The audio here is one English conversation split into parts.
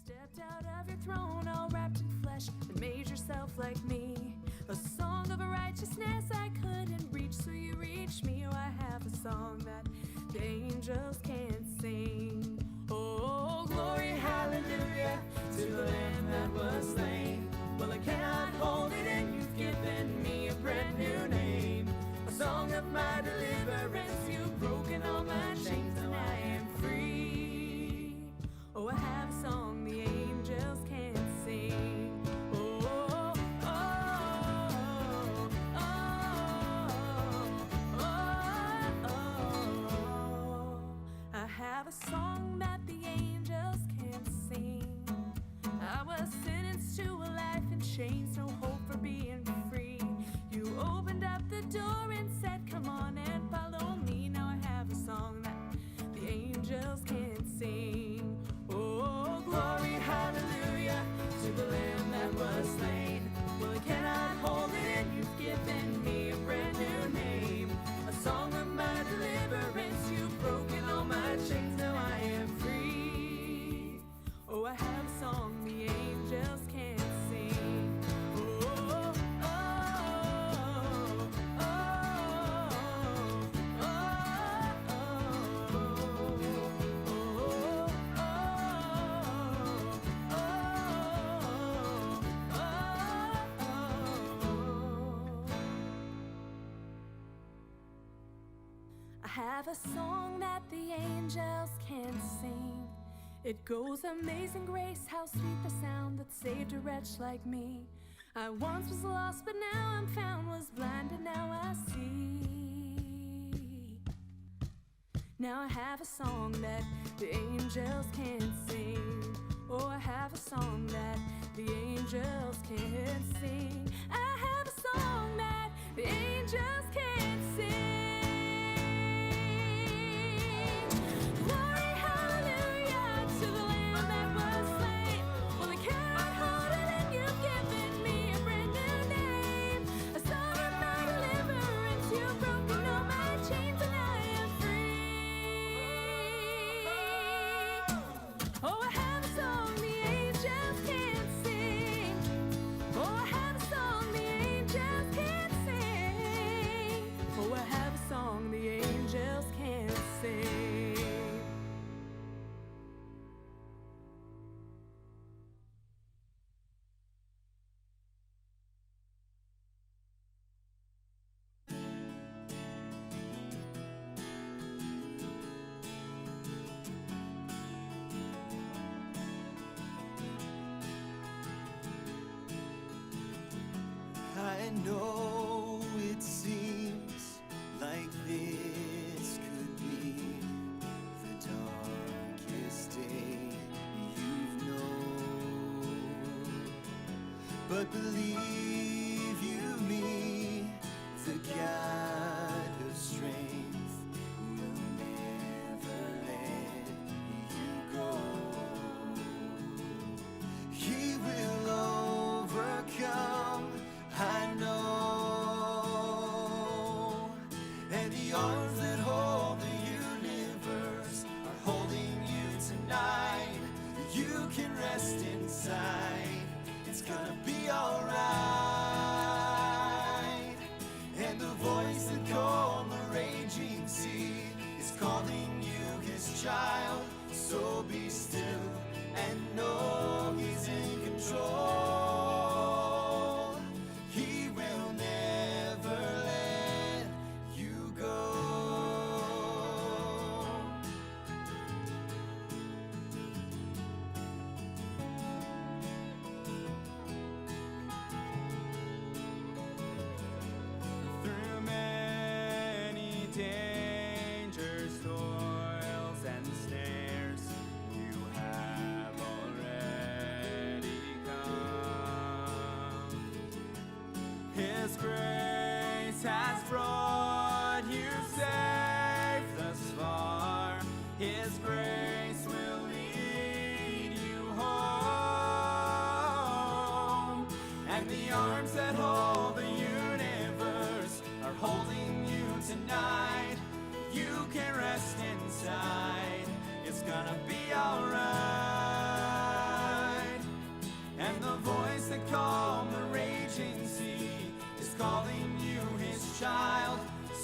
stepped out of your throne, all wrapped in flesh, and made yourself like me. A song of righteousness I couldn't reach, so you reached me. Oh, I have a song that the angels can't sing. Oh, glory, hallelujah, to the Lamb that was slain. Well, I cannot hold it in, you've given me a brand new name. A song of my deliverance, you've broken all my chains, and I am free. Oh, I have a song the angels can't sing. Oh, oh, oh, oh, oh, oh. I have a song that the angels can't sing. I was sentenced to a life in chains, no hope for being free. You opened up the door and said, come on and follow me. Now I have a song that the angels can't sing. Oh, glory, hallelujah, to the Lamb that was slain. Well, I cannot hold it in, you've given me a brand new name. A song of my deliverance, you've broken all my chains, now I am free. Oh, I have a song the angels can't sing. Oh, oh, oh, oh, oh, I have a song that the angels can't sing. It goes, amazing grace, how sweet the sound that saved a wretch like me. I once was lost, but now I'm found, was blind, but now I see. Now I have a song that the angels can't sing. Oh, I have a song that the angels can't sing. I have a song that the angels can't sing. Glory, hallelujah, to the Lamb that was slain. Well, I cannot hold it in, you've given me a brand new name. A song of my deliverance, you've broken all my chains, and I am free. Oh, I have a song the angels can't sing. Oh, I have a song the angels can't sing. Oh, I have a song the angels can't sing. I know it seems like this could be the darkest day you've known, but believe you me, the God of strength will never let you go. He will overcome, I know, and the arms that hold the universe are holding you tonight. You can rest inside, it's gonna be alright. And the voice that calmed the raging sea is calling you his child. So be still and know he's in control. He will never let you go. Through many dangers, toils, and snares, you have already come. His grace has brought you safe thus far. His grace will lead you home. And the arms that hold the universe are holding you tonight. You can rest inside, it's gonna be alright.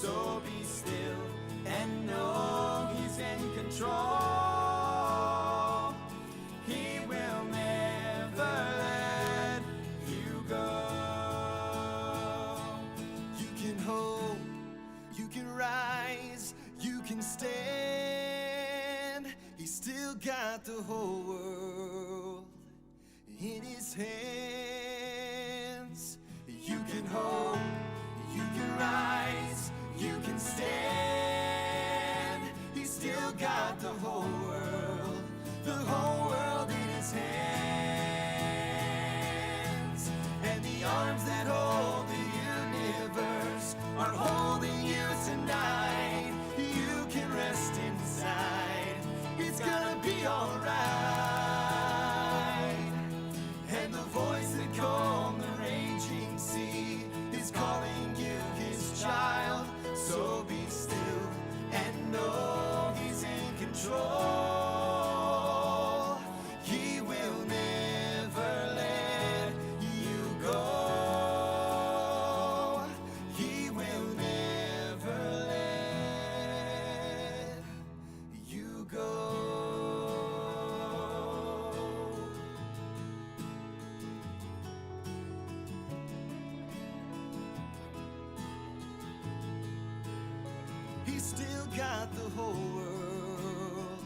So be still and know He's in control. He will never let you go. You can hope, you can rise, you can stand. He's still got the whole world in His hands. You can hope, you can rise, you can stand. He's still got the whole world in His hands. And the arms that hold the universe are holding you tonight. You can rest inside. It's gonna be alright. And the voice that calmed the raging sea is calling you His child. So be still and know He's in control. He will never let you go. He will never let you go. He's still got the whole world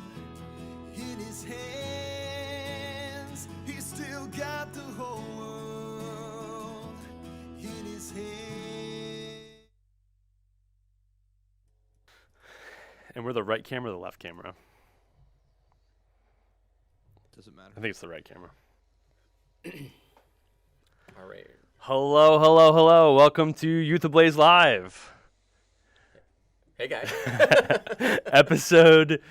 in His hands. He's still got the whole world in His hands. And we're the right camera or the left camera? Doesn't matter. I think it's the right camera. All right. Hello, hello, hello. Welcome to YouthAblaze Live. Hey, guys. Episode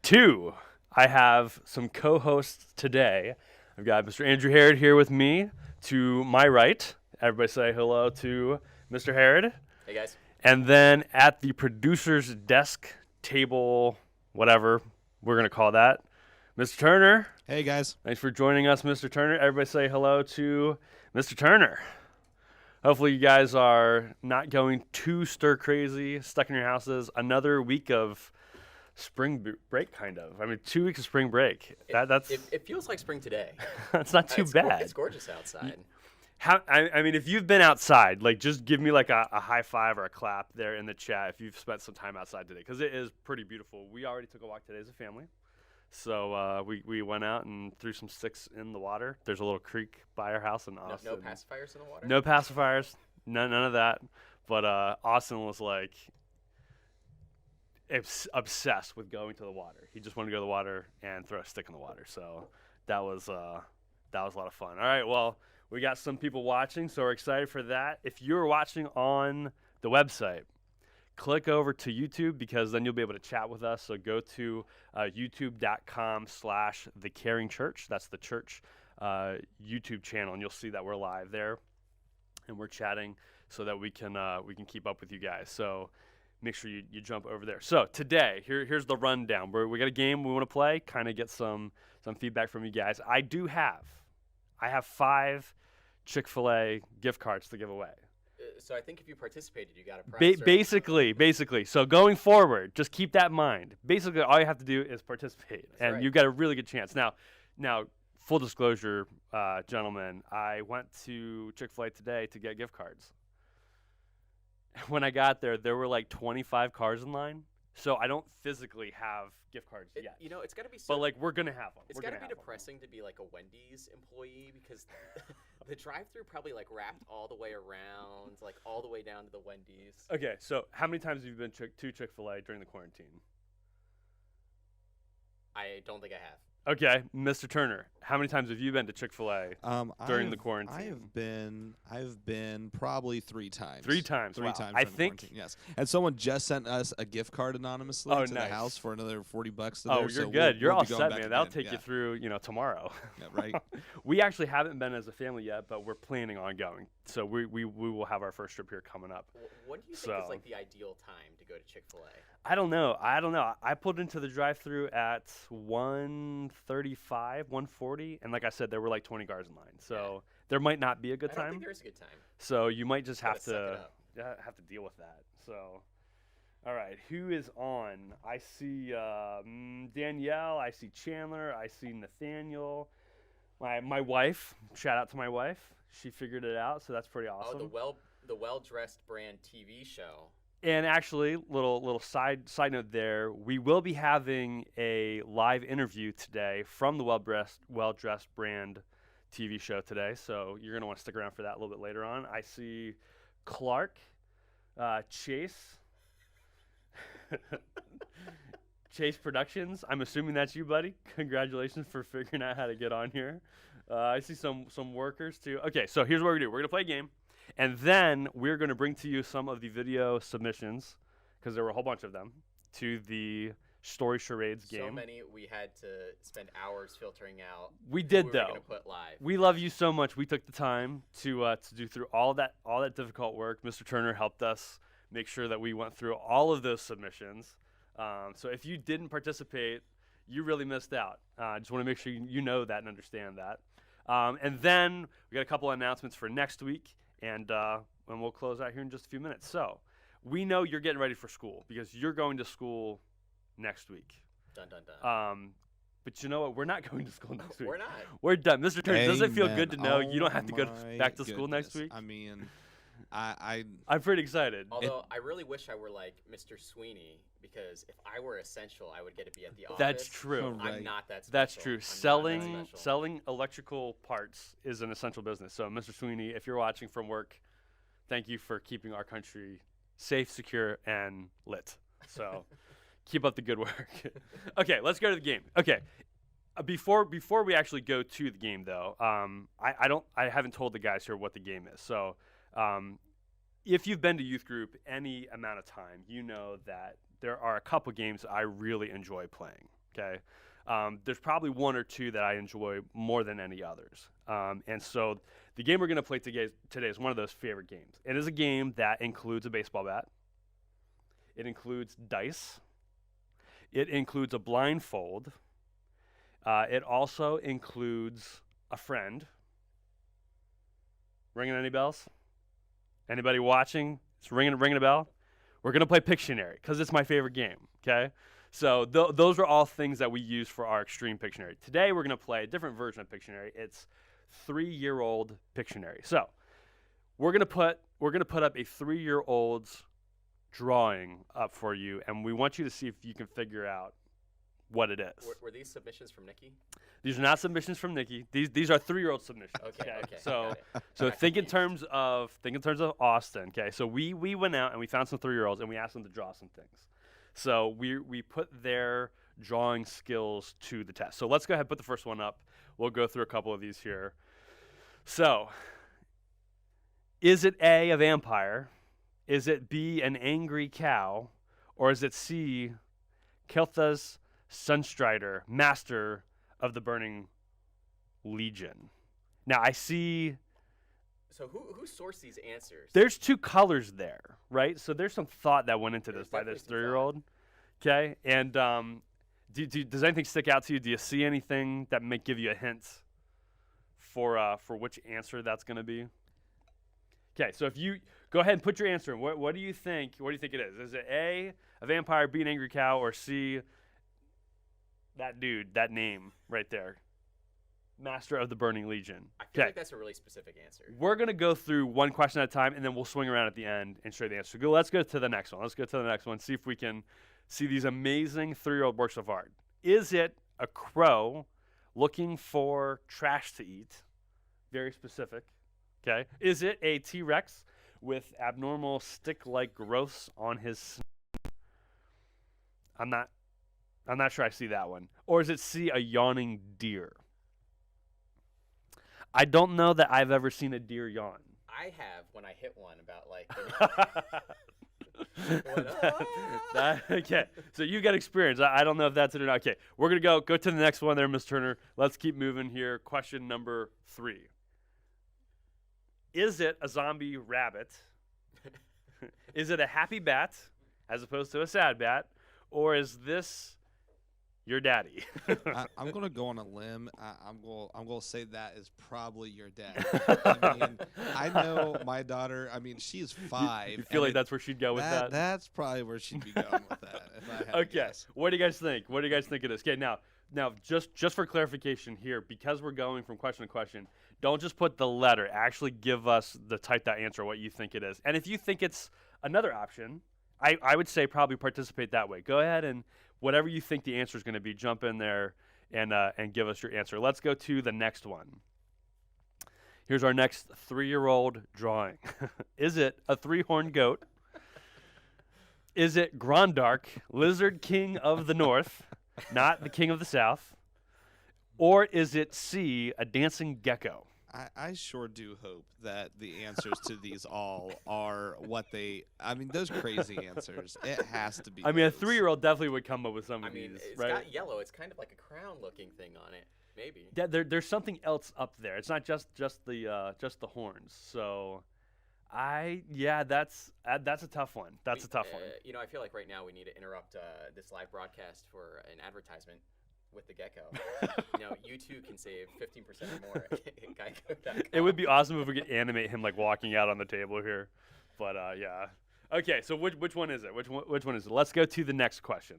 2. I have some co-hosts today. I've got Mr. Andrew Harrod here with me. To my right, everybody say hello to Mr. Harrod. Hey, guys. And then at the producer's desk, table, whatever we're going to call that, Mr. Turner. Hey guys. Thanks for joining us, Mr. Turner. Everybody say hello to Mr. Turner. Hopefully you guys are not going too stir crazy, stuck in your houses. Another week of spring break, kind of. I mean, 2 weeks of spring break. It feels like spring today. That's not too bad. It's gorgeous outside. I mean, if you've been outside, like, just give me like a high five or a clap there in the chat if you've spent some time outside today, because it is pretty beautiful. We already took a walk today as a family. So we went out and threw some sticks in the water. There's a little creek by our house in Austin. No pacifiers in the water? No pacifiers. None of that. But Austin was like obsessed with going to the water. He just wanted to go to the water and throw a stick in the water. So that was a lot of fun. All right, well, we got some people watching, so we're excited for that. If you're watching on the website, click over to YouTube, because then you'll be able to chat with us. So go to youtube.com/thecaringchurch. That's the church YouTube channel, and you'll see that we're live there, and we're chatting so that we can keep up with you guys. So make sure you jump over there. So today, here's the rundown. We got a game we want to play, kind of get some feedback from you guys. I have 5 Chick-fil-A gift cards to give away. So I think if you participated, you got a prize. Basically. So going forward, just keep that in mind. Basically, all you have to do is participate, and right. you've got a really good chance. Now, full disclosure, gentlemen, I went to Chick-fil-A today to get gift cards. When I got there were like 25 cars in line. So I don't physically have gift cards yet. You know, it's got to be so... But, like, we're going to have them. It's got to be depressing to be, like, a Wendy's employee, because the drive-thru probably, like, wrapped all the way around, like, all the way down to the Wendy's. Okay, so how many times have you been to Chick-fil-A during the quarantine? I don't think I have. Okay, Mr. Turner, how many times have you been to Chick-fil-A during the quarantine? I've been probably 3 times. 3 times. Three Wow. times. I during the think. quarantine, yes. And someone just sent us a gift card anonymously to the house for another $40 today. Oh, you're good. You're all set, man. That'll take you through, tomorrow. Yeah, right. We actually haven't been as a family yet, but we're planning on going. So we will have our first trip here coming up. When do you think is like the ideal time to go to Chick-fil-A? I don't know. I pulled into the drive-thru at 1:35, 1:40, and like I said, there were like 20 cars in line. So there might not be a good time. I don't think there's a good time. So you might just have suck it to up. have to deal with that. So All right, who is on? I see Danielle. I see Chandler. I see Nathaniel. My wife. Shout out to my wife. She figured it out, so that's pretty awesome. Oh, the well-dressed brand TV show. And actually, little side note there, we will be having a live interview today from the well-dressed brand TV show today. So you're gonna want to stick around for that a little bit later on. I see Clark, Chase. Chase Productions. I'm assuming that's you, buddy. Congratulations for figuring out how to get on here. I see some workers too. Okay, so here's what we're gonna do. We're gonna play a game, and then we're gonna bring to you some of the video submissions, because there were a whole bunch of them, to the Story Charades game. So many we had to spend hours filtering out. We did, who though. We were gonna put live. We love you so much. We took the time to do through all that difficult work. Mr. Turner helped us make sure that we went through all of those submissions. So if you didn't participate, you really missed out. I just want to make sure you know that and understand that. And then we got a couple of announcements for next week, and we'll close out here in just a few minutes. So we know you're getting ready for school because you're going to school next week. Dun, dun, dun. But you know what? We're not going to school next week. We're not. We're done. Mr. Turner, does it feel Amen. good to know you don't Oh have to go my back to school next goodness. week? I mean, I'm pretty excited. Although I really wish I were like Mr. Sweeney, because if I were essential, I would get to be at the office. That's true. Right. I'm not that special. That's true. I'm not that Selling special. selling electrical parts is an essential business. So, Mr. Sweeney, if you're watching from work, thank you for keeping our country safe, secure, and lit. So, keep up the good work. Okay, let's go to the game. Okay, before we actually go to the game, though, I haven't told the guys here what the game is. So, if you've been to youth group any amount of time, you know that there are a couple games I really enjoy playing. Okay, there's probably one or two that I enjoy more than any others. And so the game we're going to play today is one of those favorite games. It is a game that includes a baseball bat. It includes dice. It includes a blindfold. It also includes a friend. Ringing any bells? Anybody watching? It's ringing a bell? We're going to play Pictionary because it's my favorite game, okay? So those are all things that we use for our extreme Pictionary. Today we're going to play a different version of Pictionary. It's 3-year-old Pictionary. So we're going to put up a 3-year-old's drawing up for you, and we want you to see if you can figure out what it is. Were these submissions from Nikki? These are not submissions from Nikki. These are 3-year-old submissions. Okay. So got it. so Got think in confused. terms of Austin. Okay. So we went out and we found some 3-year-olds and we asked them to draw some things. So we put their drawing skills to the test. So let's go ahead and put the first one up. We'll go through a couple of these here. So is it A, a vampire? Is it B, an angry cow? Or is it C, Kelthas Sunstrider, master of the Burning Legion? Now I see So who sourced these answers? there's 2 colors there, right? So there's some thought that went into There's this by this definitely some 3-year-old. Okay, and does anything stick out to you? Do you see anything that may give you a hint for which answer that's going to be? Okay, so if you go ahead and put your answer in, what do you think? What do you think it is? Is it A, a vampire, B, an angry cow, or C, that dude, that name right there, master of the Burning Legion? I feel Okay. like that's a really specific answer. We're going to go through one question at a time, and then we'll swing around at the end and show you the answer. So let's go to the next one. See if we can see these amazing 3-year-old works of art. Is it a crow looking for trash to eat? Very specific. Okay. Is it a T-Rex with abnormal stick-like growths on his snout? I'm not sure I see that one. Or is it C, a yawning deer? I don't know that I've ever seen a deer yawn. I have when I hit one about like. Okay, so you got experience. I don't know if that's it or not. Okay, we're gonna go to the next one there, Ms. Turner. Let's keep moving here. Question number 3. Is it a zombie rabbit? Is it a happy bat as opposed to a sad bat? Or is this your daddy. I'm gonna go on a limb. I'm gonna say that is probably your dad. I mean, I know my daughter. I mean, she is 5. You feel like that's where she'd go with that? That's probably where she'd be going with that. If I had to Okay. guess. What do you guys think? What do you guys think it is? Okay, now just for clarification here, because we're going from question to question, don't just put the letter. Actually give us the type that answer, what you think it is. And if you think it's another option, I would say probably participate that way. Go ahead and whatever you think the answer is going to be, jump in there and give us your answer. Let's go to the next one. Here's our next 3-year-old drawing. Is it a 3-horned goat? Is it Grondark, Lizard King of the North, not the King of the South? Or is it C, a dancing gecko? I sure do hope that the answers to these all are what they. I mean, those crazy answers. It has to be. I mean, a those. 3-year-old definitely would come up with some I of mean, these, it's right? got yellow. It's kind of like a crown-looking thing on it. Maybe. Yeah, there's something else up there. It's not just the horns. So, that's a tough one. That's a tough one. You know, I feel like right now we need to interrupt this live broadcast for an advertisement with the gecko. You know, you too can save 15% or more at geico.com. It would be awesome if we could animate him like walking out on the table here, but yeah. Okay, so which one is it? Which one is it? Let's go to the next question.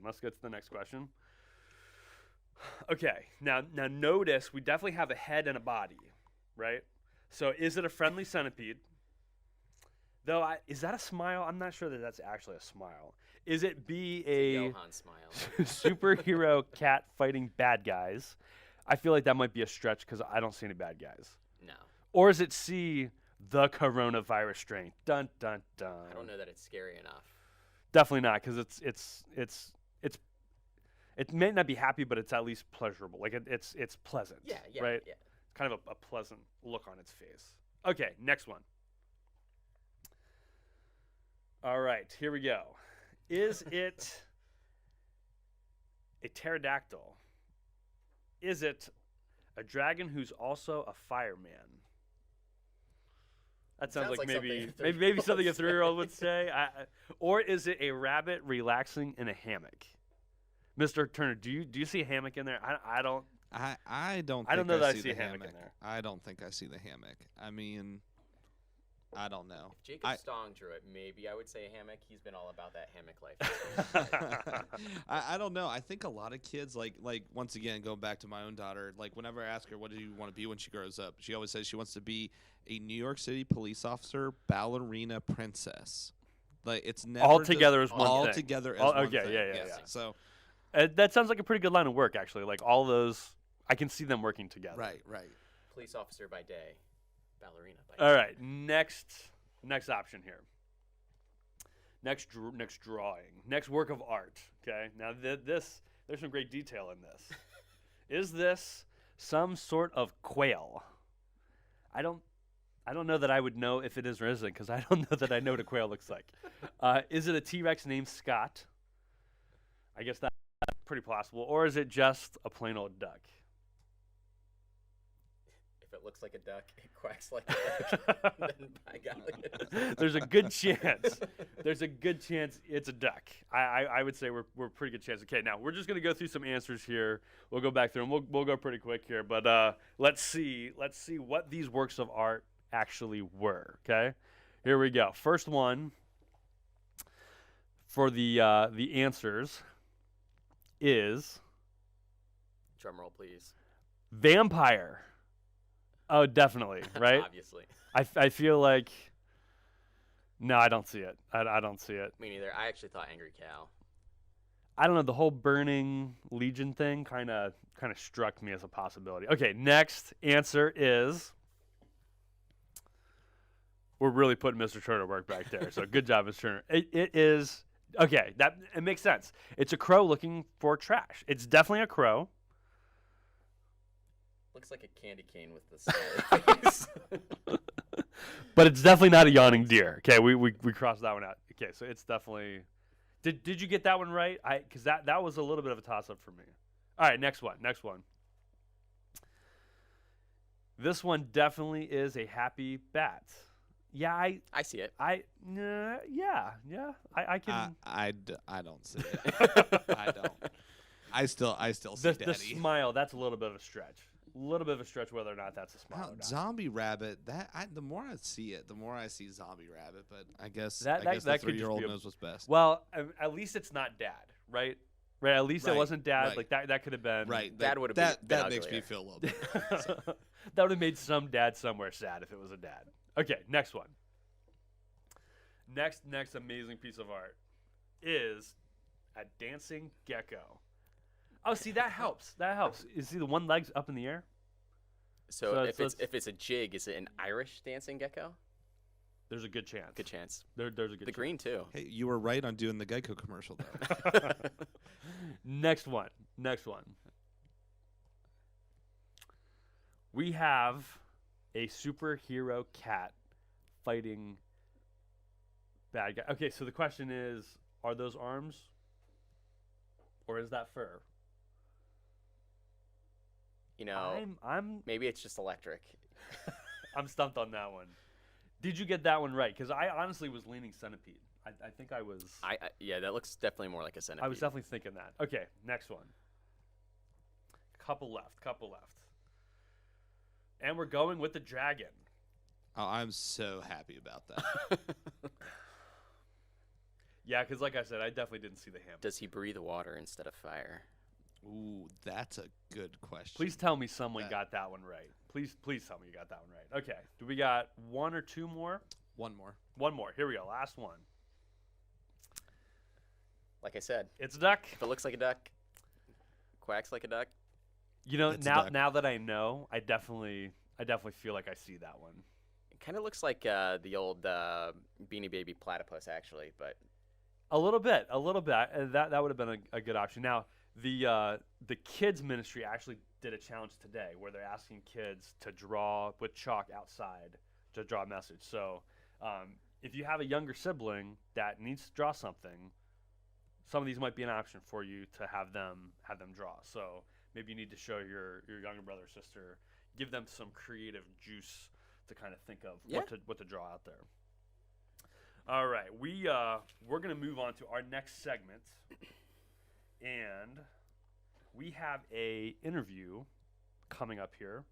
Okay, now notice we definitely have a head and a body, right? So is it a friendly centipede? Though, is that a smile? I'm not sure that that's actually a smile. Is it B, a Johan smile. superhero cat fighting bad guys? I feel like that might be a stretch because I don't see any bad guys. No. Or is it C, the coronavirus strain? Dun dun dun. I don't know that it's scary enough. Definitely not, because it may not be happy, but it's at least pleasurable. Like it's pleasant. Yeah, right. yeah. Kind of a pleasant look on its face. Okay, next one. All right, here we go. Is it a pterodactyl? Is it a dragon who's also a fireman? That sounds like maybe something a 3-year-old would say. Or is it a rabbit relaxing in a hammock? Mr. Turner, do you see a hammock in there? I don't. I don't. I don't know think that I see see a the hammock in there. I don't think I see the hammock. I mean, I don't know. If Jacob Stong drew it, maybe I would say a hammock. He's been all about that hammock life. I don't know. I think a lot of kids like once again going back to my own daughter. Like whenever I ask her what do you want to be when she grows up, she always says she wants to be a New York City police officer, ballerina, princess. Like it's never all together as one all thing. together as All- one okay, thing. yeah. Yes. So That sounds like a pretty good line of work, actually. Like all those, I can see them working together. right. Police officer by day, ballerina by All night. right, next option here. Next drawing. Next work of art. Okay, now there's some great detail in this. Is this some sort of quail? I don't know that I would know if it is or isn't because I don't know that I know what a quail looks like. Is it a T-Rex named Scott? I guess that's pretty possible. Or is it just a plain old duck? If it looks like a duck, it quacks like a duck. Then by golly, it is. There's a good chance. There's a good chance it's a duck. I would say we're pretty good chance. Okay, now we're just gonna go through some answers here. We'll go back through them. We'll go pretty quick here, but let's see what these works of art actually were. Okay, here we go. First one for the answers is Drum roll, please. vampire. Oh, definitely, right? Obviously. I feel like no, I don't see it. I don't see it. Me neither. I actually thought angry cow. I don't know. The whole burning legion thing kind of struck me as a possibility. Okay, next answer is we're really putting Mr. Turner to work back there. So good job, Mr. Turner. It is okay. It makes sense. It's a crow looking for trash. It's definitely a crow. Looks like a candy cane with the smiley face. But it's definitely not a yawning deer. Okay, we crossed that one out. Okay, so it's definitely. Did you get that one right? Because that was a little bit of a toss up for me. All right, next one. This one definitely is a happy bat. Yeah, I see it. yeah. I can. I don't see it. I don't. I still see The Daddy. smile, that's a little bit of a stretch. A little bit of a stretch whether or not that's a smile or not. Zombie Rabbit. The more I see it, the more I see Zombie Rabbit. But I guess That the could just 3-year-old be a- knows what's best. Well, at least it's not Dad, right? Right. At least it Right, wasn't Dad. right. Like that could have been. Right. Dad would've that been that makes me uglier. feel a little bit. So, That would have made some dad somewhere sad if it was a dad. Okay, next one. Next amazing piece of art is a dancing gecko. Oh, see, that helps. That helps. You see the one leg's up in the air? So So if it's a jig, is it an Irish dancing gecko? There's a good chance. Good chance. There's a good The green too. hey, you were right on doing the Geico commercial though. chance. Next one. We have a superhero cat fighting bad guy. Okay, so the question is, are those arms or is that fur? You know, I'm maybe it's just electric. I'm stumped on that one. Did you get that one right? Because I honestly was leaning centipede. I think I was. Yeah, that looks definitely more like a centipede. I was definitely thinking that. Okay, next one. Couple left. And we're going with the dragon. Oh, I'm so happy about that. Yeah, because like I said, I definitely didn't see the ham. Does he breathe water instead of fire? Ooh, that's a good question. Please tell me someone That- got that one right. Please tell me you got that one right. Okay, do we got one or two more? One more. One more. Here we go. Last one. Like I said, It's a duck. if it looks like a duck, quacks like a duck. You know, It's a now duck. now that I know, I definitely feel like I see that one. It kind of looks like the old Beanie Baby platypus, actually, but A little bit. That would have been a good option. Now, the kids ministry actually did a challenge today where they're asking kids to draw with chalk outside to draw a message. So, if you have a younger sibling that needs to draw something, some of these might be an option for you to have them draw. So maybe you need to show your younger brother or sister, give them some creative juice to kind of think of what to draw out there. All right, we're gonna move on to our next segment, and we have a interview coming up here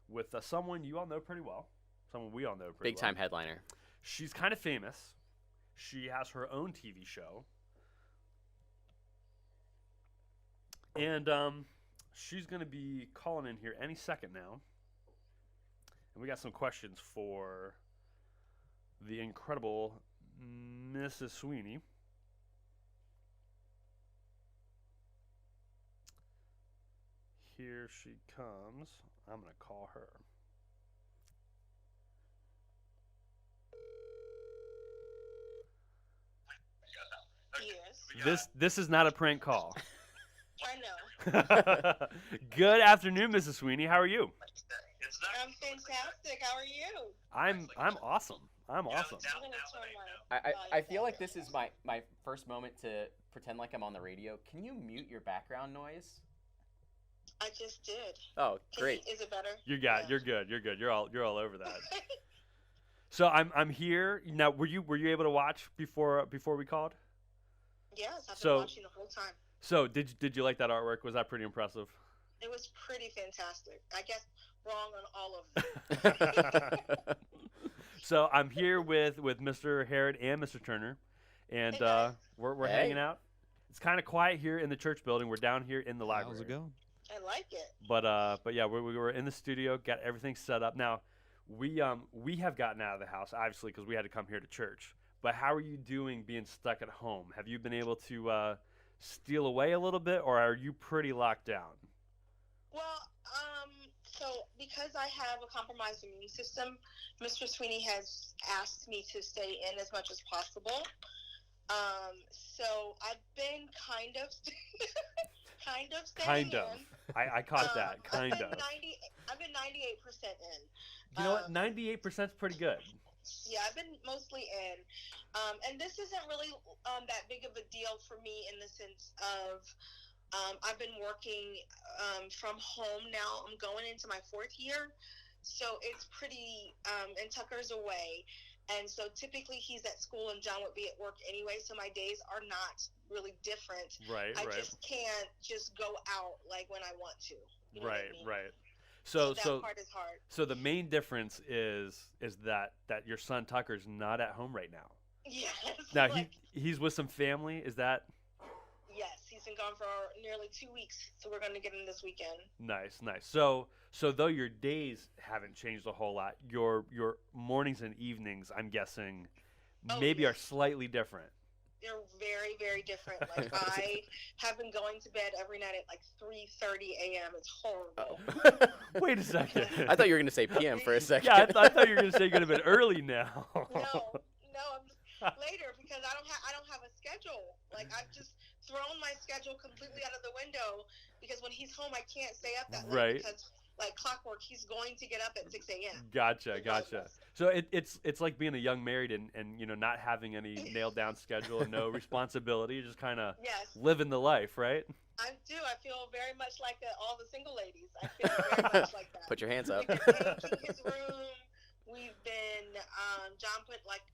with someone you all know pretty well, someone we all know pretty big well. time headliner. She's kind of famous. She has her own TV show, and she's gonna be calling in here any second now, and we got some questions for the incredible Mrs. Sweeney. Here she comes. I'm going to call her. Yes, This is not a prank call. I know. Good afternoon, Mrs. Sweeney. How are you? I'm fantastic. How are you? I'm awesome. I'm awesome. I'm gonna turn my I feel like this is my first moment to pretend like I'm on the radio. Can you mute your background noise? I just did. Oh, Can great. Is it better? You're good. You're good. You're all over that. Yeah. So I'm here now. Were you able to watch before we called? Yes, I've So- been watching the whole time. So did you like that artwork? Was that pretty impressive? It was pretty fantastic. I guess wrong on all of them. So I'm here with Mr. Harrod and Mr. Turner, and Hey, guys. we're Hey. hanging out. It's kind of quiet here in the church building. We're down here in the library. How's it going? I like it. But yeah, we were in the studio, got everything set up. Now we have gotten out of the house obviously because we had to come here to church. But how are you doing being stuck at home? Have you been able to steal away a little bit, or are you pretty locked down? Well, so because I have a compromised immune system, Mr. Sweeney has asked me to stay in as much as possible. So I've been kind of staying Kind of. in. I caught that. Kind I've of. been 98% in. You know what? 98% is pretty good. Yeah, I've been mostly in. And this isn't really that big of a deal for me in the sense of I've been working from home now. I'm going into my 4th year. So it's pretty, and Tucker's away. And so typically he's at school and John would be at work anyway. So my days are not really different. Right, I right, just can't just go out like when I want to. You know what right, I mean? right. So So that part is hard. so the main difference is that your son Tucker's not at home right now. Yes. Now like, he's with some family. Is that yes, he's been gone for nearly 2 weeks. So we're going to get him this weekend. nice, nice? So though your days haven't changed a whole lot, your mornings and evenings, I'm guessing, Oh, maybe yes. are slightly different. They're very, very different. Like I have been going to bed every night at like 3:30 a.m. It's horrible. Wait a second. I thought you were going to say PM for a second. Yeah, I thought you were gonna say you're gonna bed early now. No, I'm just later because I don't have a schedule. Like I've just thrown my schedule completely out of the window because when he's home I can't stay up that late Right. because like clockwork he's going to get up at 6 a.m. Gotcha. regardless. So it's like being a young married and not having any nailed down schedule and no responsibility, just kind of Yes, living the life, right? I do. I feel very much like all the single ladies. I feel very much like that. Put your hands up. We've been painting his room. We've been John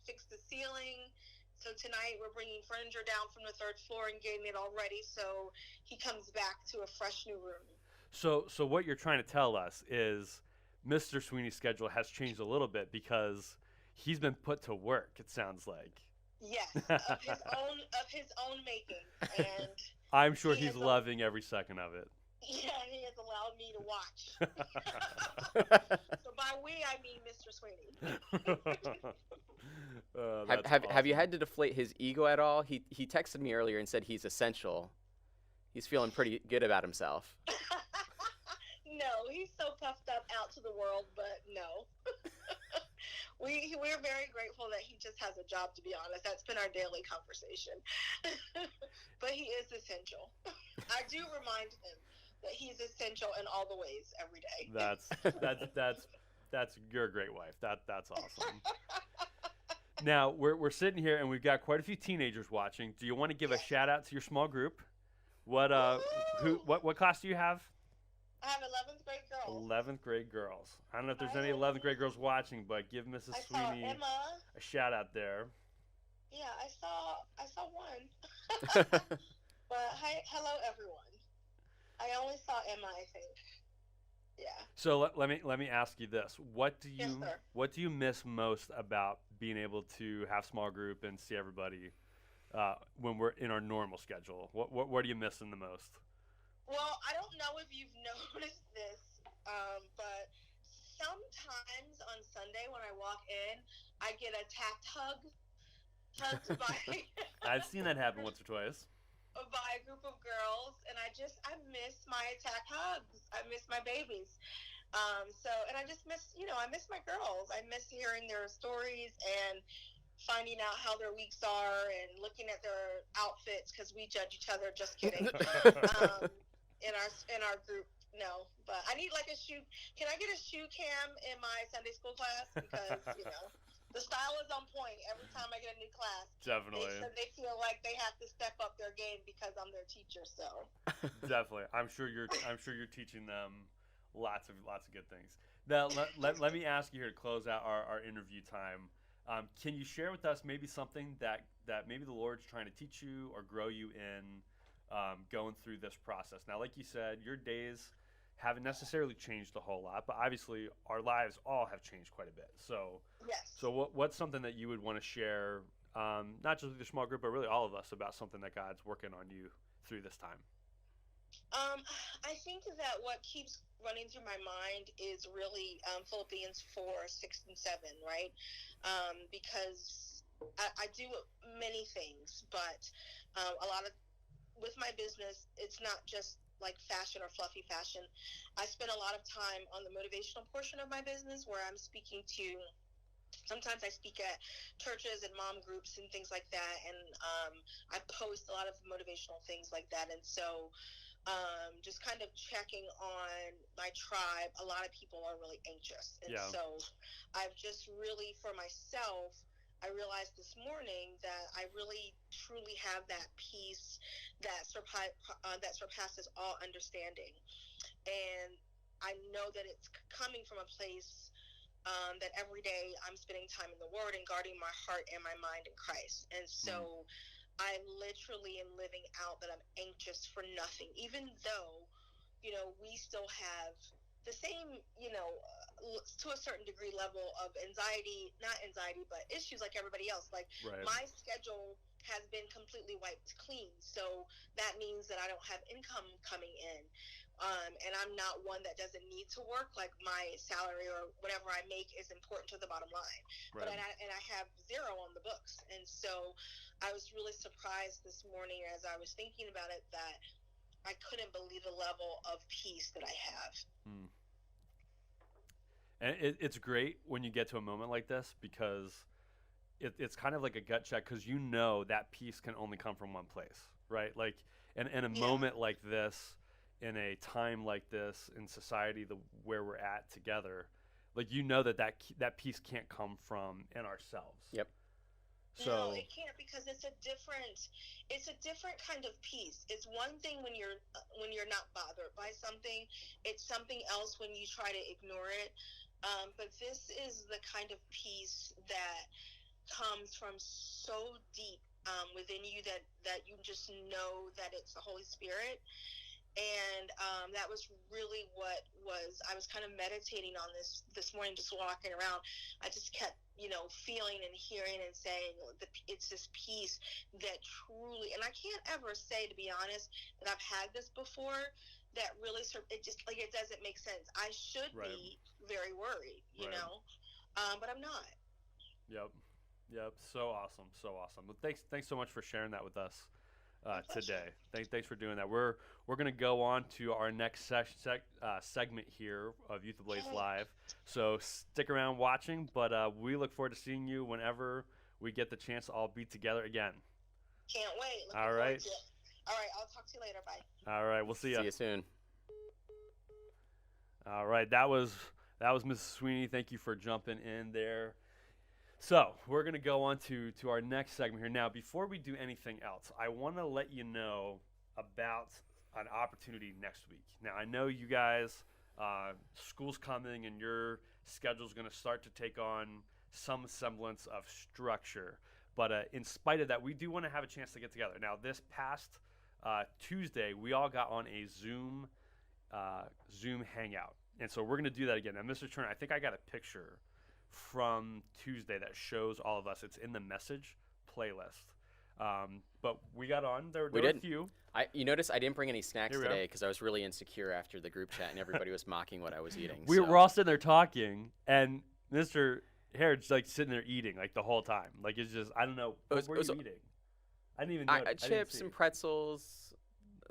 fixed the ceiling. So tonight we're bringing furniture down from the 3rd floor and getting it all ready so he comes back to a fresh new room. So what you're trying to tell us is Mr. Sweeney's schedule has changed a little bit because he's been put to work, it sounds like. Yes, of his own making, and I'm sure He he's has loving every second of it. yeah, he has allowed me to watch. So by we, I mean Mr. Sweeney. Have you had to deflate his ego at all? He texted me earlier and said he's essential. He's feeling pretty good about himself. No, he's so puffed up out to the world, but no. We're very grateful that he just has a job, to be honest. That's been our daily conversation. But he is essential. I do remind him that he's essential in all the ways every day. That's you're a great wife. That's awesome. Now we're sitting here and we've got quite a few teenagers watching. Do you want to give a shout out to your small group? What what class do you have? I have 11th grade girls. 11th grade girls. I don't know if there's any 11th grade girls watching, but give Mrs. I saw Sweeney Emma. a shout out there. Yeah, I saw one. But hello everyone. I only saw Emma, I think. Yeah. So let me ask you this: what do you Yes, sir. what do you miss most about being able to have small group and see everybody when we're in our normal schedule? What are you missing the most? Well, I don't know if you've noticed this, but sometimes on Sunday when I walk in, I get a hugged by I've seen that happen once or twice. by a group of girls, and I miss my attack hugs. I miss my babies. And I just miss, I miss my girls. I miss hearing their stories and finding out how their weeks are and looking at their outfits because we judge each other. Just kidding. In our group, no. But I need like a shoe. Can I get a shoe cam in my Sunday school class? Because the style is on point every time I get a new class. Definitely. They feel like they have to step up their game because I'm their teacher. So Definitely. I'm sure you're teaching them lots of good things. Now let me ask you here to close out our interview time. Can you share with us maybe something that maybe the Lord's trying to teach you or grow you in going through this process? Now, like you said, your days haven't necessarily changed a whole lot, but obviously our lives all have changed quite a bit. So, yes. what's something that you would want to share, not just with your small group, but really all of us, about something that God's working on you through this time? I think that what keeps running through my mind is really Philippians 4:6 and 7, right? Because I do many things, but a lot of with my business, it's not just like fashion or fluffy fashion. I spend a lot of time on the motivational portion of my business where I'm speaking to, sometimes I speak at churches and mom groups and things like that. And I post a lot of motivational things like that. And so just kind of checking on my tribe, a lot of people are really anxious. And so I've just really, for myself, I realized this morning that I really truly have that peace that surpasses all understanding. And I know that it's coming from a place that every day I'm spending time in the Word and guarding my heart and my mind in Christ. And so I literally am living out that I'm anxious for nothing, even though, we still have the same, to a certain degree level of anxiety, not anxiety, but issues like everybody else. Like Right. my schedule has been completely wiped clean. So that means that I don't have income coming in. And I'm not one that doesn't need to work. Like my salary or whatever I make is important to the bottom line. Right. But I have zero on the books. And so I was really surprised this morning as I was thinking about it that I couldn't believe the level of peace that I have. And it's great when you get to a moment like this because it's kind of like a gut check because that peace can only come from one place, right? Like in a moment like this, in a time like this, in society where we're at together, like that peace can't come from in ourselves. Yep. So no, it can't because it's a different kind of peace. It's one thing when you're not bothered by something. It's something else when you try to ignore it. But this is the kind of peace that comes from so deep within you that you just know that it's the Holy Spirit. And that was really what I was kind of meditating on this morning, just walking around. I just kept, feeling and hearing and saying it's this peace that truly, and I can't ever say, to be honest, that I've had this before. That really, it just like it doesn't make sense. I should be very worried, but I'm not. Yep. So awesome. Well, thanks so much for sharing that with us today. Thanks for doing that. We're gonna go on to our next segment here of YouthAblaze Live. So stick around watching, but we look forward to seeing you whenever we get the chance to all be together again. Can't wait. Looking All right. forward to it. All right, I'll talk to you later. Bye. All right, we'll see you. See you soon. All right, that was Mrs. Sweeney. Thank you for jumping in there. So we're going to go on to our next segment here. Now, before we do anything else, I want to let you know about an opportunity next week. Now, I know you guys, school's coming and your schedule's going to start to take on some semblance of structure. But in spite of that, we do want to have a chance to get together. Now, this past Tuesday, we all got on a Zoom hangout. And so we're going to do that again. Now, Mr. Turner, I think I got a picture from Tuesday that shows all of us. It's in the message playlist. But we got on. There were a few. You notice I didn't bring any snacks Here we today because I was really insecure after the group chat and everybody was mocking what I was eating. We're all sitting there talking, and Mr. Harrod's like sitting there eating like the whole time. Like it's just, I don't know. What were you eating? I didn't even know. Chips and pretzels.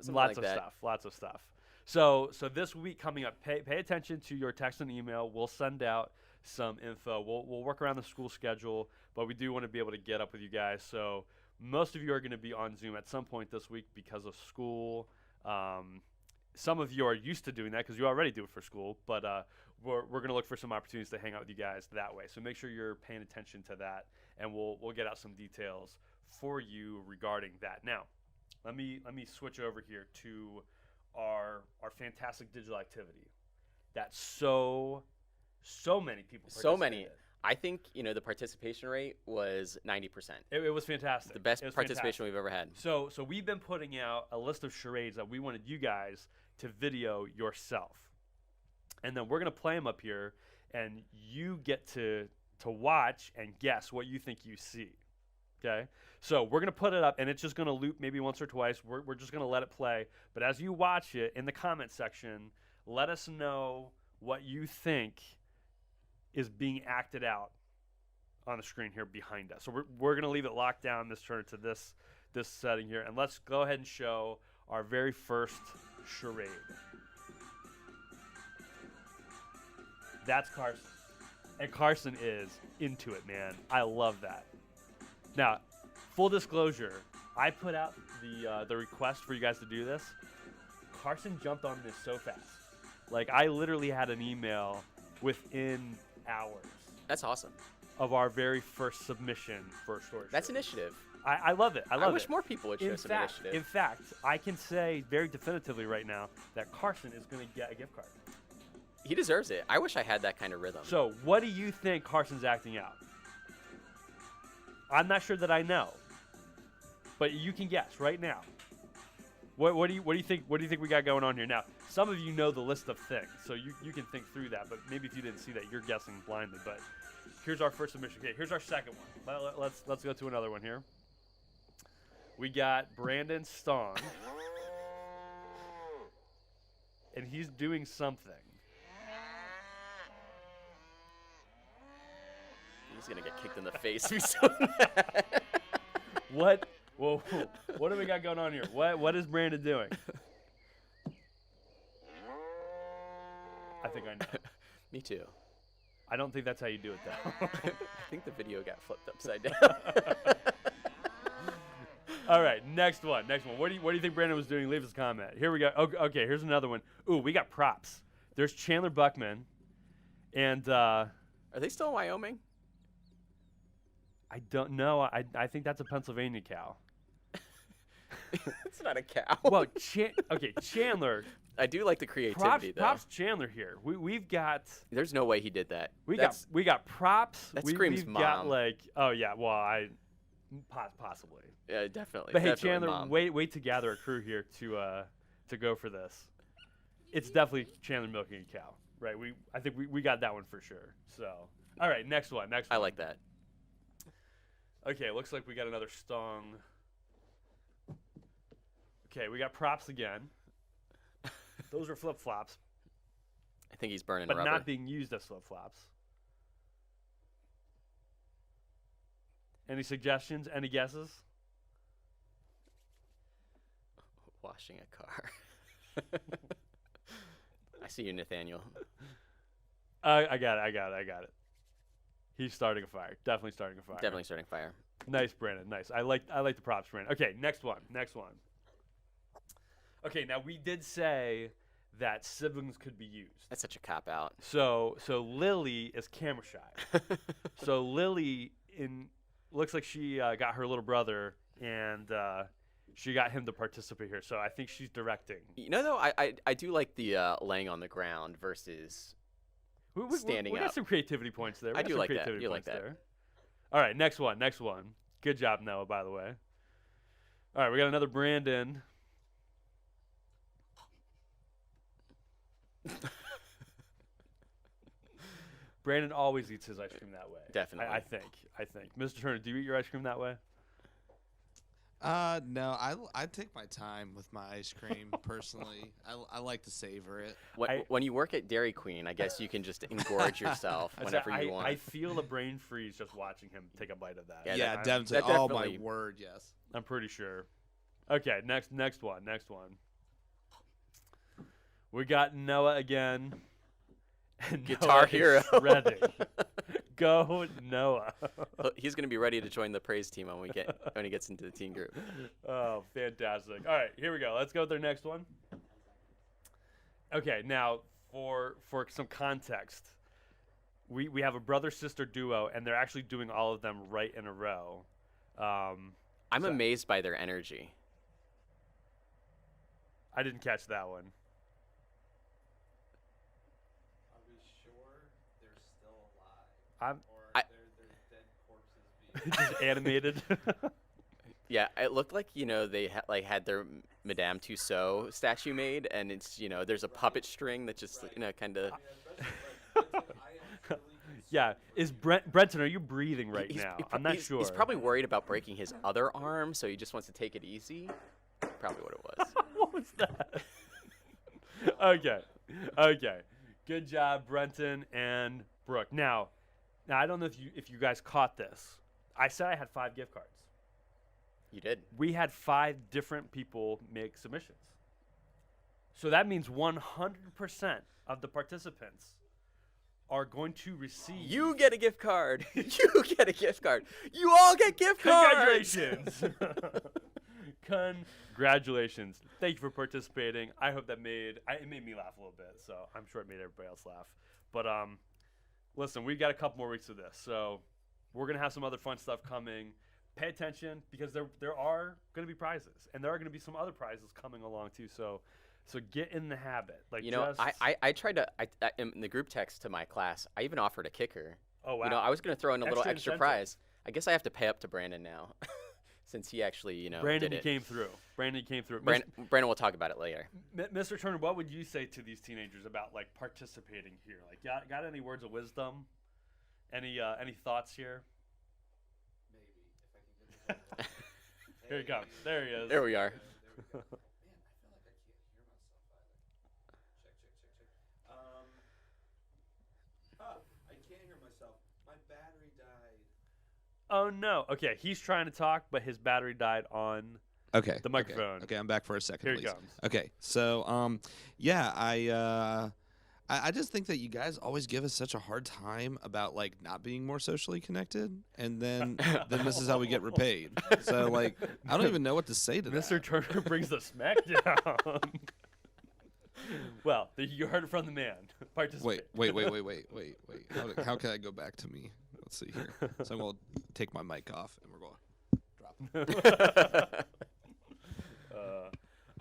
Lots of stuff. So this week coming up, pay attention to your text and email. We'll send out some info. We'll work around the school schedule, but we do want to be able to get up with you guys. So most of you are going to be on Zoom at some point this week because of school. Some of you are used to doing that because you already do it for school, but we're going to look for some opportunities to hang out with you guys that way. So make sure you're paying attention to that, and we'll get out some details for you regarding that. Now, let me switch over here to our fantastic digital activity that so many people participated. I think the participation rate was 90%. It was fantastic. The best participation we've ever had. So we've been putting out a list of charades that we wanted you guys to video yourself, and then we're gonna play them up here, and you get to watch and guess what you think you see. Okay, so we're gonna put it up, and it's just gonna loop maybe once or twice. We're just gonna let it play, but as you watch it in the comment section, let us know what you think is being acted out on the screen here behind us. So we're gonna leave it locked down this turn to this setting here, and let's go ahead and show our very first charade. That's Carson, and Carson is into it, man. I love that. Now, full disclosure, I put out the request for you guys to do this. Carson jumped on this so fast. Like, I literally had an email within hours. That's awesome. Of our very first submission for a short. That's initiative. I love it. I wish more people would show some initiative. In fact, I can say very definitively right now that Carson is going to get a gift card. He deserves it. I wish I had that kind of rhythm. So, what do you think Carson's acting out? I'm not sure that I know, but you can guess right now. What do you think? What do you think we got going on here now? Some of you know the list of things, so you can think through that. But maybe if you didn't see that, you're guessing blindly. But here's our first submission. Okay, here's our second one. Let's go to another one here. We got Brandon Stong, and he's doing something. He's gonna get kicked in the face if he's doing that. What? Whoa, what do we got going on here? What is Brandon doing? I think I know. Me too. I don't think that's how you do it, though. I think the video got flipped upside down. All right, next one. What do you think Brandon was doing? Leave us a comment. Here we go. Okay, here's another one. Ooh, we got props. There's Chandler Buckman, and Are they still in Wyoming? I don't know. I think that's a Pennsylvania cow. It's not a cow. Well, Chandler. I do like the creativity, though. Props Chandler here. We've got. There's no way he did that. We got props. That we've screams got mom. Oh yeah. Well, possibly. Yeah, definitely. But hey, definitely Chandler, mom. wait to gather a crew here to go for this. It's definitely Chandler milking a cow, right? I think we got that one for sure. So, all right, next one. I like that. Okay, looks like we got another Stong. Okay, we got props again. Those are flip-flops, I think he's burning but rubber. not being used as flip-flops. Any suggestions? Any guesses? Washing a car. I see you, Nathaniel. I got it. He's starting a fire. Definitely starting a fire. Definitely starting fire. Nice, Brandon. Nice. I like the props, Brandon. Okay, next one. Okay, now we did say that siblings could be used. That's such a cop out. So Lily is camera shy. So Lily looks like she got her little brother and she got him to participate here. So I think she's directing. You know, though, I do like the laying on the ground versus standing we got up. some creativity points there. I do like that. You like that. There. All right, next one. Good job, Noah, by the way. All right, we got another Brandon. Brandon always eats his ice cream that way. Definitely. I think. Mr. Turner, do you eat your ice cream that way? No, I take my time with my ice cream personally. I like to savor it. When you work at Dairy Queen, I guess you can just engorge yourself whenever you want. I feel a brain freeze just watching him take a bite of that. Yeah, definitely. Oh my word, yes. I'm pretty sure. Okay, next one. We got Noah again. And Guitar Noah hero. is shredding. Go Noah. He's going to be ready to join the praise team when he gets into the teen group. Oh, fantastic. All right, here we go. Let's go with our next one. Okay, now for some context, we have a brother-sister duo, and they're actually doing all of them right in a row. I'm amazed by their energy. I didn't catch that one. Are we sure they're still alive? Or they're dead corpses Just animated. Yeah, it looked like, they had their Madame Tussauds statue made, and it's, there's a puppet string that just, kind of... Yeah, is Brenton, are you breathing right now? I'm not sure. He's probably worried about breaking his other arm, so he just wants to take it easy. Probably what it was. What was that? Okay. Good job, Brenton and Brooke. Now I don't know if you guys caught this. I said I had 5 gift cards. You did. We had 5 different people make submissions. So that means 100% of the participants are going to receive. You get a gift card. You get a gift card. You all get gift cards. Congratulations. Congratulations. Thank you for participating. I hope that made me laugh a little bit, so I'm sure it made everybody else laugh. But listen, we've got a couple more weeks of this, so we're going to have some other fun stuff coming. Pay attention because there are going to be prizes, and there are going to be some other prizes coming along too, so So get in the habit. Like, You know, just, I tried to in the group text to my class. I even offered a kicker. oh wow. You know, I was going to throw in a little Extra extra incentive. prize. I guess I have to pay up to Brandon now, since he actually, you know, Brandon, did you it. came through. Brandon came through. Brandon will talk about it later. Mr. Turner, what would you say to these teenagers about like participating here? Like, got any words of wisdom? Any thoughts here? Maybe if I can get Here he comes. There he is. There we are. Man, I feel like I can't hear myself either. Check. I can't hear myself. My battery died. Oh no. Okay, he's trying to talk, but his battery died on. Okay. The microphone. Okay, I'm back for a second. Here he please. comes. Okay, so yeah, I just think that you guys always give us such a hard time about like not being more socially connected, and then this is how we get repaid. So like, I don't even know what to say to Mr. that. Turner brings the smack down. Well, you heard it from the man. Participate. Wait. How can I go back to me? Let's see here. So I'm gonna take my mic off, and we're going drop.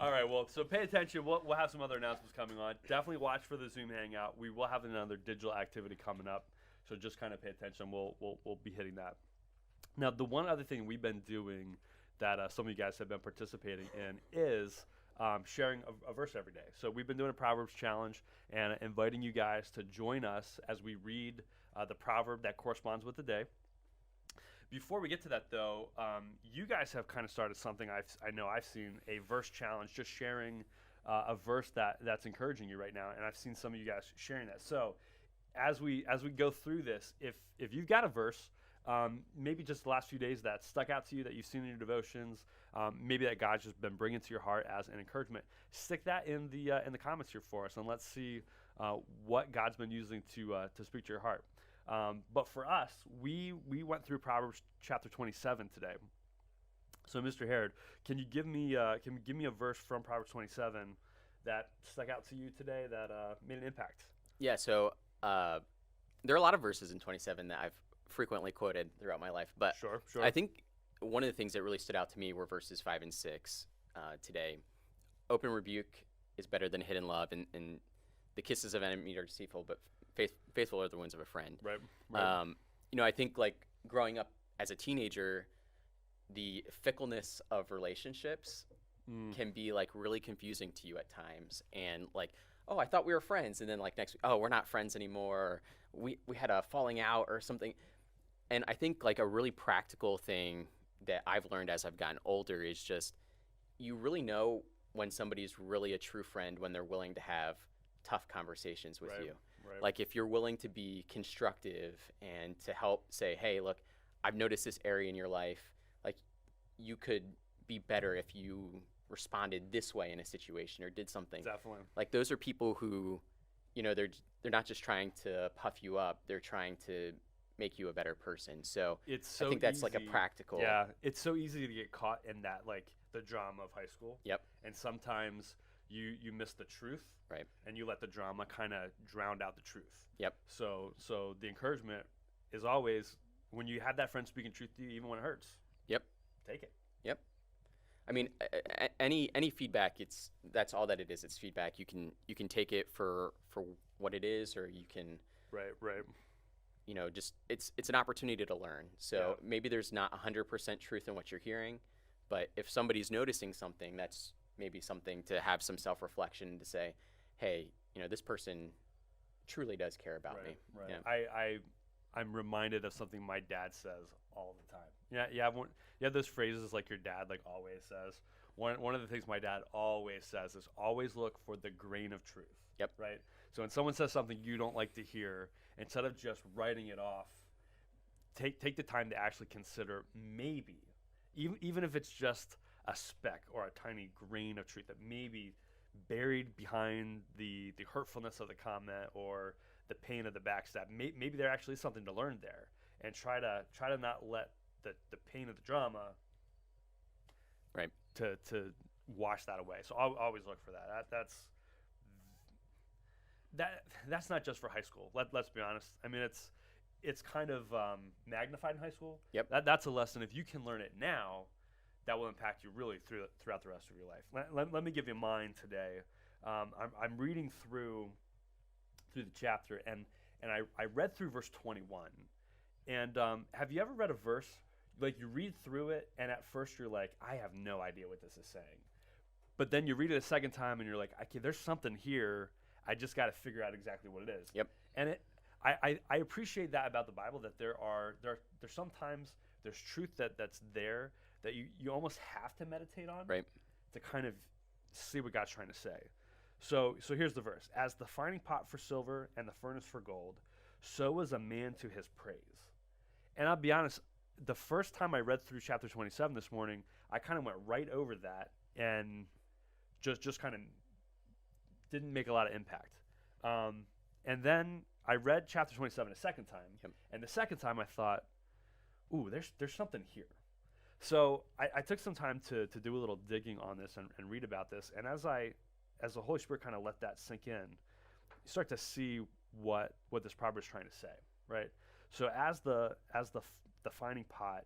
All right, well, so pay attention. We'll have some other announcements coming on. Definitely watch for the Zoom Hangout. We will have another digital activity coming up, so just kind of pay attention. We'll be hitting that. Now, the one other thing we've been doing that some of you guys have been participating in is sharing a verse every day. So we've been doing a Proverbs challenge and inviting you guys to join us as we read the proverb that corresponds with the day. Before we get to that, though, you guys have kind of started something I know I've seen, a verse challenge, just sharing a verse that's encouraging you right now, and I've seen some of you guys sharing that. So as we go through this, if you've got a verse, maybe just the last few days that stuck out to you that you've seen in your devotions, maybe that God's just been bringing to your heart as an encouragement, stick that in the comments here for us, and let's see what God's been using to speak to your heart. But for us, we went through Proverbs chapter 27 today. So, Mr. Herod, can you give me a verse from Proverbs 27 that stuck out to you today that made an impact? Yeah, so there are a lot of verses in 27 that I've frequently quoted throughout my life, but Sure. I think one of the things that really stood out to me were verses 5 and 6 today. Open rebuke is better than hidden love, and the kisses of enemy are deceitful, but faithful are the wounds of a friend. Right. You know, I think like growing up as a teenager, the fickleness of relationships can be like really confusing to you at times, and like, oh, I thought we were friends, and then like next week, oh, we're not friends anymore. Or we had a falling out or something. And I think like a really practical thing that I've learned as I've gotten older is just you really know when somebody's really a true friend when they're willing to have tough conversations with you. Right. Like if you're willing to be constructive and to help say, hey, look, I've noticed this area in your life. Like you could be better if you responded this way in a situation or did something. Definitely. Like those are people who, you know, they're not just trying to puff you up. They're trying to make you a better person. So It's so I think that's like a easy- practical. Yeah, it's so easy to get caught in that, like the drama of high school. Yep. And sometimes you miss the truth. Right. And you let the drama kind of drown out the truth. Yep. So the encouragement is always when you have that friend speaking truth to you, even when it hurts. Yep. Take it. Yep. I mean, any feedback, that's all that it is. It's feedback. You can take it for what it is, or you can, Right. you know, just it's an opportunity to learn. So maybe there's not 100% truth in what you're hearing, but if somebody's noticing something, that's maybe something to have some self-reflection to say, hey, you know, this person truly does care about me. Right. Yeah. I'm reminded of something my dad says all the time. Yeah, you have those phrases like your dad like always says. One of the things my dad always says is always look for the grain of truth. Yep. Right. So when someone says something you don't like to hear, instead of just writing it off, take the time to actually consider maybe, even if it's just a speck or a tiny grain of truth that maybe buried behind the hurtfulness of the comment or the pain of the backstab. Maybe there actually is something to learn there, and try to not let the pain of the drama Right. to wash that away. So I'll always look for that. That's not just for high school. Let's be honest. I mean, it's kind of magnified in high school. Yep. That's a lesson. If you can learn it now, that will impact you really throughout the rest of your life. Let me give you mine today. I'm reading through the chapter, and I read through verse 21. And have you ever read a verse like you read through it, and at first you're like, I have no idea what this is saying, but then you read it a second time, and you're like, okay, there's something here. I just got to figure out exactly what it is. Yep. And I appreciate that about the Bible, that there's sometimes there's truth that's there that you almost have to meditate on, Right. to kind of see what God's trying to say. So here's the verse: as the finding pot for silver and the furnace for gold, so is a man to his praise. And I'll be honest, the first time I read through chapter 27 this morning, I kind of went right over that and just kind of didn't make a lot of impact. And then I read chapter 27 a second time, Yep. and the second time I thought, ooh, there's something here. So I took some time to do a little digging on this and read about this. And as the Holy Spirit kind of let that sink in, you start to see what this proverb is trying to say, right? So as the finding pot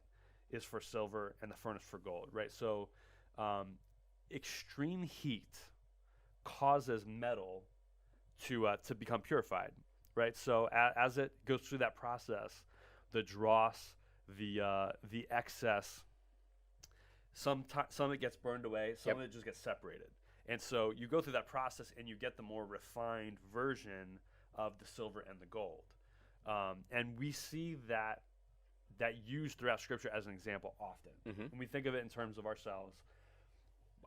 is for silver and the furnace for gold, right? So extreme heat causes metal to become purified, right? So as it goes through that process, the dross, the excess, some of it gets burned away, some Yep. of it just gets separated. And so you go through that process and you get the more refined version of the silver and the gold. And we see that used throughout Scripture as an example often. Mm-hmm. When we think of it in terms of ourselves.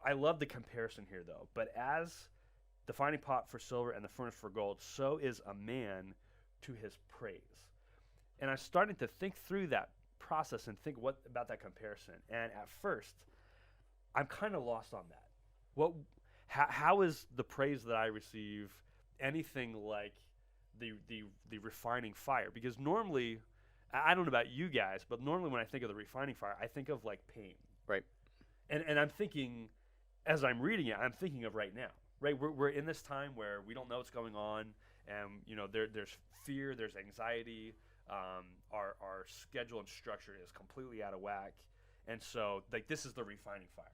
I love the comparison here, though. But as the finding pot for silver and the furnace for gold, so is a man to his praise. And I'm starting to think through that process and think what about that comparison. And at first, I'm kind of lost on that. How is the praise that I receive anything like the refining fire? Because normally, I don't know about you guys, but normally when I think of the refining fire, I think of like pain. Right. And I'm thinking, as I'm reading it, I'm thinking of right now. Right, we're in this time where we don't know what's going on, and there's fear, there's anxiety. Our schedule and structure is completely out of whack, and so like this is the refining fire.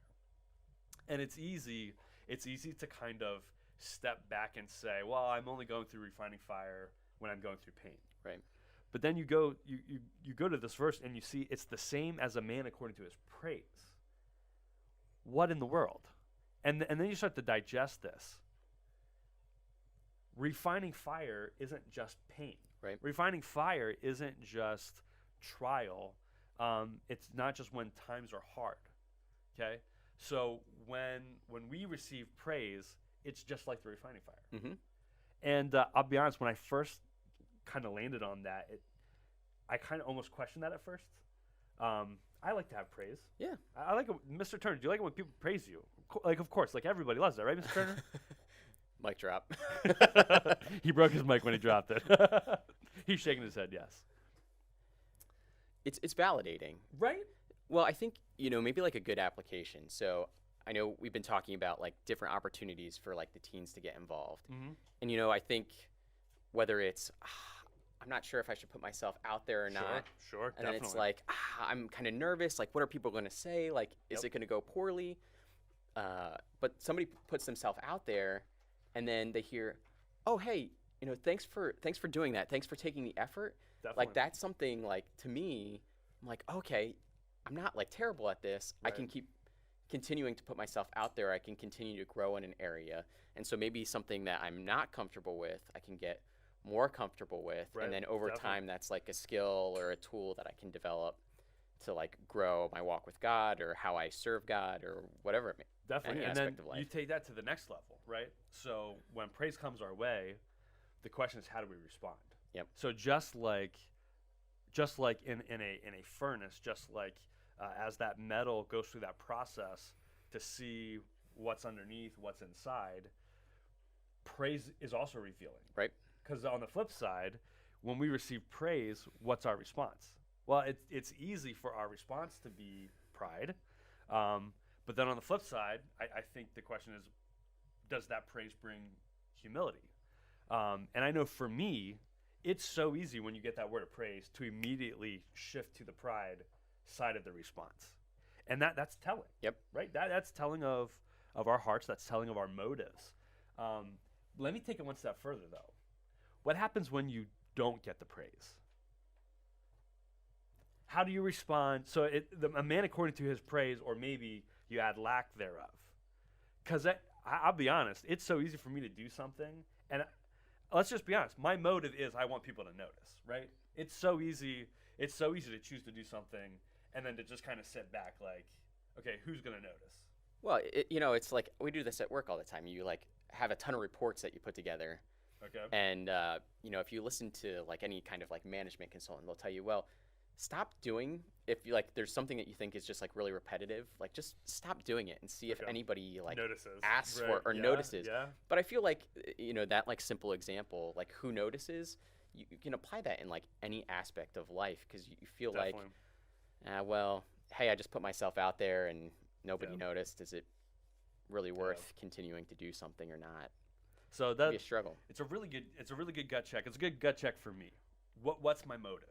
And it's easy to kind of step back and say, well, I'm only going through refining fire when I'm going through pain. Right. But then you go to this verse and you see it's the same as a man according to his praise. What in the world? And then you start to digest this. Refining fire isn't just pain. Right. Refining fire isn't just trial. It's not just when times are hard. Okay? So when we receive praise, it's just like the refining fire. Mm-hmm. And I'll be honest, when I first kind of landed on that, I kind of almost questioned that at first. I like to have praise. Yeah. I like it. Mr. Turner, do you like it when people praise you? Like, of course, like everybody loves that, right, Mr. Turner? Mic drop. He broke his mic when he dropped it. He's shaking his head, yes. It's validating. Right? Well, I think, maybe like a good application. So I know we've been talking about like different opportunities for like the teens to get involved. Mm-hmm. And, I think whether it's, I'm not sure if I should put myself out there or not. Sure, And definitely. then it's like, I'm kind of nervous. Like, what are people going to say? Like, is it going to go poorly? But somebody puts themselves out there, and then they hear, oh, hey, thanks for doing that. Thanks for taking the effort. Definitely. Like, that's something, like, to me, I'm like, okay, I'm not, like, terrible at this. Right. I can keep continuing to put myself out there. I can continue to grow in an area. And so maybe something that I'm not comfortable with, I can get more comfortable with. Right, And then over definitely. time, that's, like, a skill or a tool that I can develop to, like, grow my walk with God or how I serve God or whatever it may be. Definitely. Any And then aspect of life. you take that to the next level, right? So when praise comes our way, the question is, how do we respond? Yep. So just like in a furnace, just like as that metal goes through that process to see what's underneath, what's inside, praise is also revealing. Right. Because on the flip side, when we receive praise, what's our response? Well, it's easy for our response to be pride. But then on the flip side, I think the question is, does that praise bring humility? And I know for me, it's so easy when you get that word of praise to immediately shift to the pride side of the response. And that's telling. Yep. Right? That's telling of our hearts. That's telling of our motives. Let me take it one step further, though. What happens when you don't get the praise? How do you respond? So a man according to his praise, or maybe you add lack thereof. Because I'll be honest, it's so easy for me to do something, and let's just be honest. My motive is I want people to notice, right? It's so easy. It's so easy to choose to do something and then to just kind of sit back, like, okay, who's gonna notice? Well, it's like we do this at work all the time. You like have a ton of reports that you put together, Okay. and if you listen to like any kind of like management consultant, they'll tell you, well, stop doing if you like there's something that you think is just like really repetitive, like just stop doing it and see if Okay. anybody like Notices. asks Right. for it or Yeah, notices. Yeah. But I feel like that like simple example, like who notices, you can apply that in like any aspect of life, because you feel Definitely. like, well, hey, I just put myself out there and nobody Yeah. noticed. Is it really worth continuing to do something or not? So It'd be that a struggle. it's a really good gut check. It's a good gut check for me. What's my motive?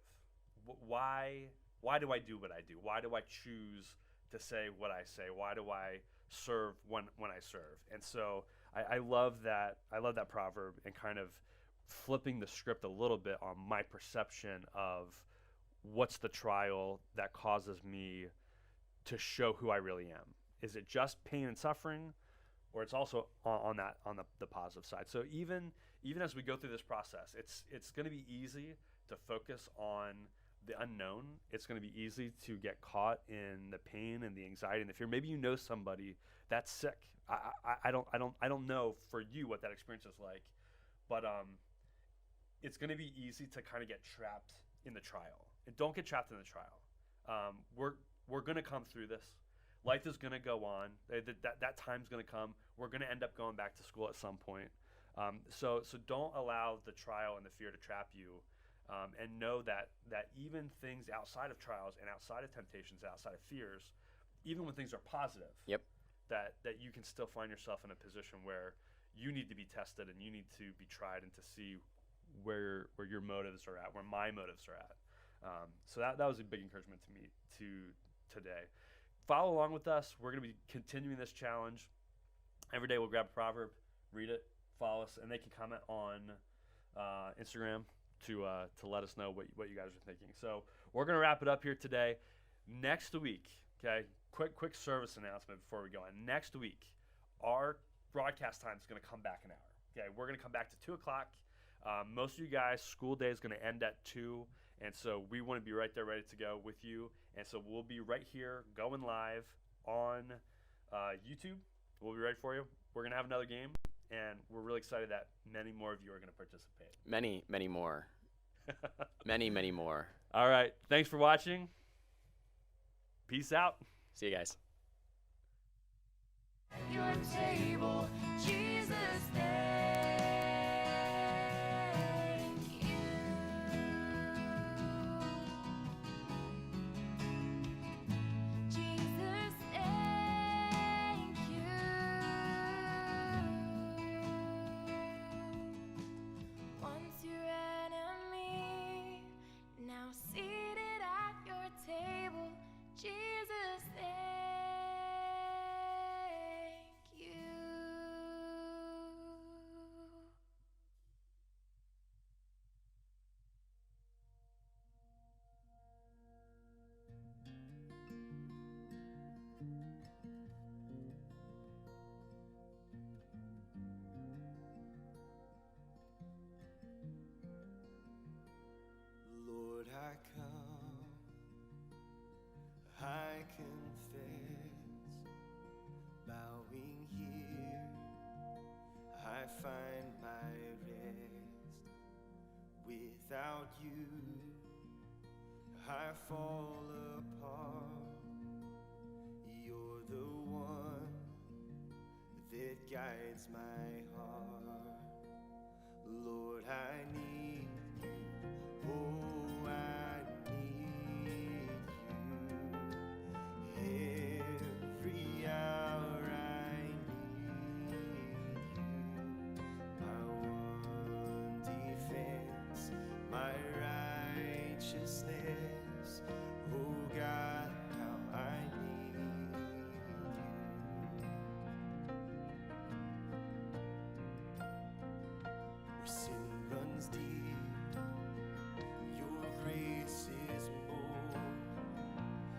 Why do I do what I do? Why do I choose to say what I say? Why do I serve when I serve? And so I love that proverb, and kind of flipping the script a little bit on my perception of what's the trial that causes me to show who I really am. Is it just pain and suffering, or it's also on the positive side? So even as we go through this process, it's going to be easy to focus on the unknown. It's going to be easy to get caught in the pain and the anxiety and the fear. Maybe you know somebody that's sick. I don't know for you what that experience is like, but it's going to be easy to kind of get trapped in the trial. And don't get trapped in the trial. We're going to come through this. Life is going to go on. That time's going to come. We're going to end up going back to school at some point. So don't allow the trial and the fear to trap you. And know that even things outside of trials and outside of temptations, outside of fears, even when things are positive, Yep. that you can still find yourself in a position where you need to be tested and you need to be tried, and to see where your motives are at, where my motives are at. So that was a big encouragement to me today. Follow along with us. We're going to be continuing this challenge. Every day we'll grab a proverb, read it, follow us, and they can comment on Instagram to let us know what you guys are thinking. So we're going to wrap it up here today. Next week, okay, quick service announcement before we go on. Next week, our broadcast time is going to come back an hour. Okay, we're going to come back to 2 o'clock. Most of you guys, school day is going to end at 2, and so we want to be right there ready to go with you. And so we'll be right here going live on YouTube. We'll be ready for you. We're going to have another game, and we're really excited that many more of you are going to participate. Many, many more. Many, many more. All right. Thanks for watching. Peace out. See you guys. Your table, Jesus, thank you. Jesus, thank you. Once your enemy, now seated at your table, Jesus, thank you. Lord, I come, I confess, bowing here, I find my rest. Without you, I fall apart. You're the one that guides my heart. Lord, I need you. Oh, I need you. Every hour I need you. My one defense, my righteousness. Oh God, how I need you. where sin runs deep. Your grace is more,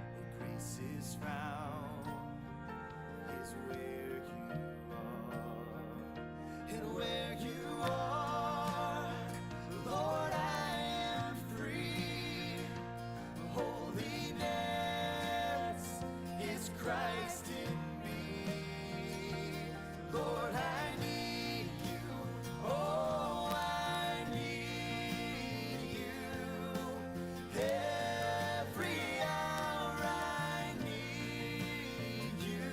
where grace is found, is where you are. And where you are, Lord, I am free. Holiness is Christ in me. Lord, I need you. Oh, I need you. Every hour I need you.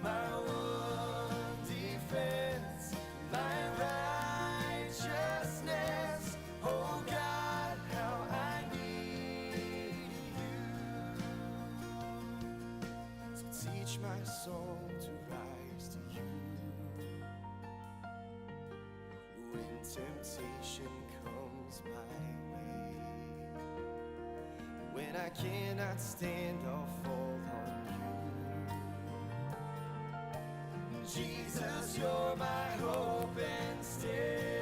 My one defense, my righteousness. Oh God, how I need you. So teach my soul to rise to you. When temptation comes my way, when I cannot stand, I'll fall on you. Jesus, you're my hope and stay.